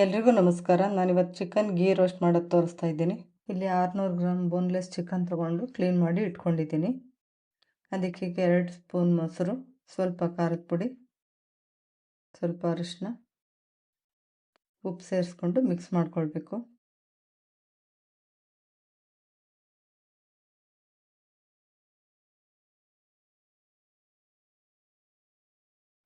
ಎಲ್ರಿಗೂ ನಮಸ್ಕಾರ. ನಾನಿವತ್ತು ಚಿಕನ್ ಗೀ ರೋಸ್ಟ್ ಮಾಡೋದು ತೋರಿಸ್ತಾ ಇದ್ದೀನಿ. ಇಲ್ಲಿ 600 ಗ್ರಾಮ್ ಬೋನ್ಲೆಸ್ ಚಿಕನ್ ತೊಗೊಂಡು ಕ್ಲೀನ್ ಮಾಡಿ ಇಟ್ಕೊಂಡಿದ್ದೀನಿ. ಅದಕ್ಕೆ 2 ಸ್ಪೂನ್ ಮೊಸರು, ಸ್ವಲ್ಪ ಖಾರದ ಪುಡಿ, ಸ್ವಲ್ಪ ಅರಿಶಿನ, ಉಪ್ಪು ಸೇರಿಸ್ಕೊಂಡು ಮಿಕ್ಸ್ ಮಾಡ್ಕೊಳ್ಬೇಕು.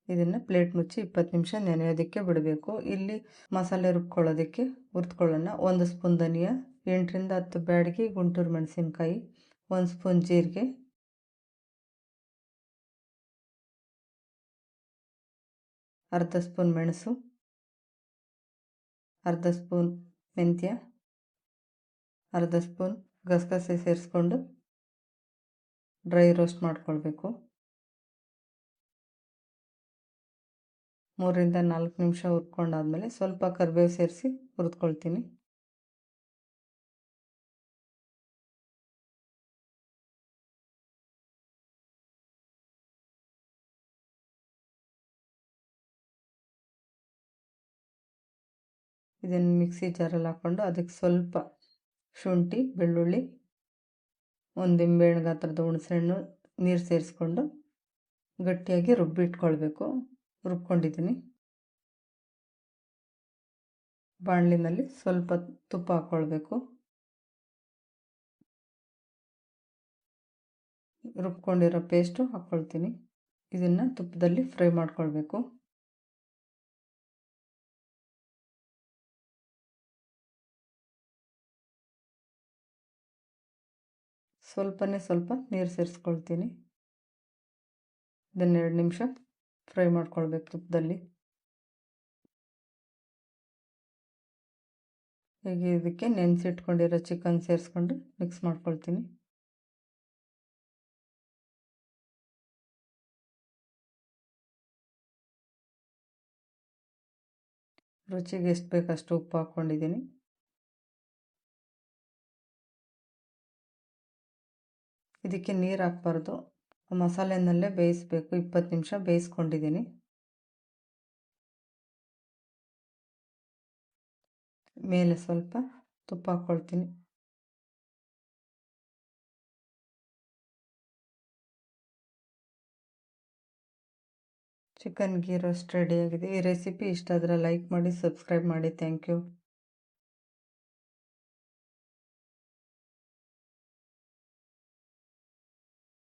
ಇದನ್ನು ಪ್ಲೇಟ್ ಮುಚ್ಚಿ 20 ನಿಮಿಷ ನೆನೆಯೋದಕ್ಕೆ ಬಿಡಬೇಕು. ಇಲ್ಲಿ ಮಸಾಲೆ ರುಬ್ಕೊಳ್ಳೋದಕ್ಕೆ ಹುರಿದುಕೊಳ್ಳೋಣ. 1 ಸ್ಪೂನ್ ಧನಿಯಾ, 8 ರಿಂದ 10 ಬ್ಯಾಡಗಿ ಗುಂಟೂರು ಮೆಣಸಿನ್ಕಾಯಿ, 1 ಸ್ಪೂನ್ ಜೀರಿಗೆ, ಅರ್ಧ ಸ್ಪೂನ್ ಮೆಣಸು, ಅರ್ಧ ಸ್ಪೂನ್ ಮೆಂತ್ಯ, ಅರ್ಧ ಸ್ಪೂನ್ ಗಸಗಸೆ ಸೇರಿಸ್ಕೊಂಡು ಡ್ರೈ ರೋಸ್ಟ್ ಮಾಡ್ಕೊಳ್ಬೇಕು. 3 ರಿಂದ 4 ನಿಮಿಷ ಹುರ್ಕೊಂಡಾದ್ಮೇಲೆ ಸ್ವಲ್ಪ ಕರಿಬೇವು ಸೇರಿಸಿ ಹುರಿದ್ಕೊಳ್ತೀನಿ. ಇದನ್ನು ಮಿಕ್ಸಿ ಜಾರಲ್ಲಿ ಹಾಕ್ಕೊಂಡು ಅದಕ್ಕೆ ಸ್ವಲ್ಪ ಶುಂಠಿ, ಬೆಳ್ಳುಳ್ಳಿ, 1 ನಿಂಬೆಹಣ್ಣು ಗಾತ್ರದ ಹುಣಸೆಹಣ್ಣು ನೀರು ಸೇರಿಸ್ಕೊಂಡು ಗಟ್ಟಿಯಾಗಿ ರುಬ್ಬಿಟ್ಕೊಳ್ಬೇಕು. ರುಬ್ಕೊಂಡಿದ್ದೀನಿ. ಬಾಣಲಿನಲ್ಲಿ ಸ್ವಲ್ಪ ತುಪ್ಪ ಹಾಕ್ಕೊಳ್ಬೇಕು. ರುಬ್ಕೊಂಡಿರೋ ಪೇಸ್ಟು ಹಾಕ್ಕೊಳ್ತೀನಿ. ಇದನ್ನು ತುಪ್ಪದಲ್ಲಿ ಫ್ರೈ ಮಾಡ್ಕೊಳ್ಬೇಕು. ಸ್ವಲ್ಪ ನೀರು ಸೇರಿಸ್ಕೊಳ್ತೀನಿ. ಇದನ್ನು 2 ನಿಮಿಷ ಫ್ರೈ ಮಾಡ್ಕೊಳ್ಬೇಕು ತುಪ್ಪದಲ್ಲಿ. ಹೀಗೆ ಇದಕ್ಕೆ ನೆನೆಸಿಟ್ಕೊಂಡಿರೋ ಚಿಕನ್ ಸೇರಿಸ್ಕೊಂಡು ಮಿಕ್ಸ್ ಮಾಡ್ಕೊಳ್ತೀನಿ. ರುಚಿಗೆ ಎಷ್ಟು ಬೇಕಷ್ಟು ಉಪ್ಪು ಹಾಕ್ಕೊಂಡಿದ್ದೀನಿ. ಇದಕ್ಕೆ ನೀರು ಹಾಕ್ಬಾರ್ದು, ಮಸಾಲೆನಲ್ಲೇ ಬೇಯಿಸಬೇಕು. 20 ನಿಮಿಷ ಬೇಯಿಸ್ಕೊಂಡಿದ್ದೀನಿ. ಮೇಲೆ ಸ್ವಲ್ಪ ತುಪ್ಪ ಹಾಕ್ಕೊಳ್ತೀನಿ. ಚಿಕನ್ ಗೀ ರೋಸ್ಟ್ ರೆಡಿಯಾಗಿದೆ. ಈ ರೆಸಿಪಿ ಇಷ್ಟ ಆದರೆ ಲೈಕ್ ಮಾಡಿ, ಸಬ್ಸ್ಕ್ರೈಬ್ ಮಾಡಿ. Thank you.